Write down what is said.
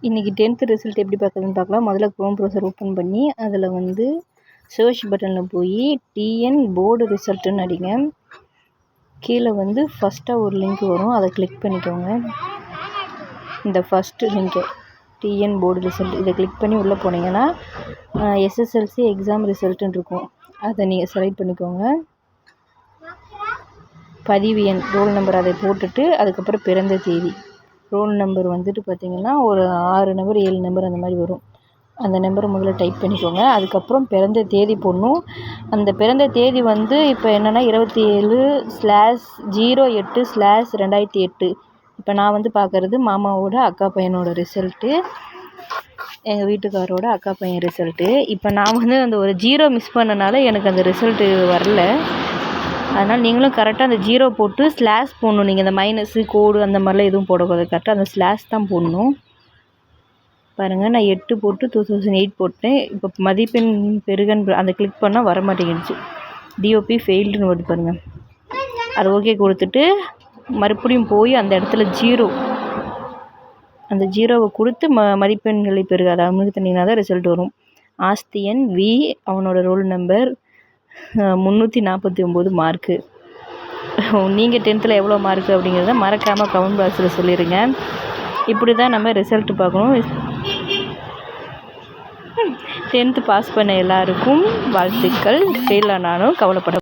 இன்றைக்கி 10th result எப்படி பார்க்குறதுன்னு பார்க்கலாம். முதல்ல க்ரோம் ப்ரௌசர் ஓப்பன் பண்ணி அதில் சர்ச் பட்டனில் போய் டிஎன் போர்டு ரிசல்ட்டுன்னு அடிங்க. கீழே ஃபஸ்ட்டாக ஒரு லிங்க் வரும், அதை கிளிக் பண்ணிக்கோங்க. இந்த first link TN board result, இதை கிளிக் பண்ணி உள்ளே போனீங்கன்னா எஸ்எஸ்எல்சி எக்ஸாம் ரிசல்ட்டுன்னு இருக்கும். அதை நீங்கள் செலக்ட் பண்ணிக்கோங்க. பதிவு எண், ரோல் நம்பர் அதை போட்டுட்டு அதுக்கப்புறம் பிறந்த தேதி. ரோல் நம்பர் பார்த்திங்கன்னா ஒரு 6 நம்பர் 7 நம்பர் அந்த மாதிரி வரும். அந்த நம்பரை முதல்ல டைப் பண்ணிக்கோங்க. அதுக்கப்புறம் பிறந்த தேதி போடணும். அந்த பிறந்த தேதி இப்போ என்னென்னா 27/08/2008. இப்போ நான் பார்க்குறது மாமாவோட அக்கா பையனோட ரிசல்ட்டு, எங்கள் வீட்டுக்காரோட அக்கா பையன் ரிசல்ட்டு. இப்போ நான் அந்த ஒரு 0 மிஸ் பண்ணனால எனக்கு அந்த ரிசல்ட்டு வரல. அதனால் நீங்களும் கரெக்டாக அந்த 0 போட்டு ஸ்லாஷ் போடணும். நீங்கள் இந்த மைனஸு கோடு அந்த மாதிரிலாம் எதுவும் போடக்கூடாது, கரெக்டாக அந்த ஸ்லாஷ் தான் போடணும். பாருங்கள், நான் 8 போட்டு 2008 போட்டேன். இப்போ மதிப்பெண் பெருகன் அந்த கிளிக் பண்ணால் வர மாட்டேங்கிடுச்சு. டிஓபி ஃபெயில்டுன்னு வருது பாருங்கள். அது ஓகே கொடுத்துட்டு மறுபடியும் போய் அந்த இடத்துல 0 அந்த 0வை கொடுத்து மதிப்பெண்களை பெருக அதை அமுக்குனீங்கன்னா தான் ரிசல்ட் வரும். ஆஸ்தியன் வி, அவனோட ரோல் நம்பர் 349 மார்க்கு. நீங்கள் 10th எவ்வளோ மார்க்கு அப்படிங்கிறத மறக்காமல் கமெண்ட் பாக்ஸில் சொல்லிடுங்க. இப்படி தான் நம்ம ரிசல்ட் பார்க்கணும். 10th பாஸ் பண்ண எல்லாருக்கும் வாழ்த்துக்கள். ஃபெயில் ஆனாலும் கவலைப்பட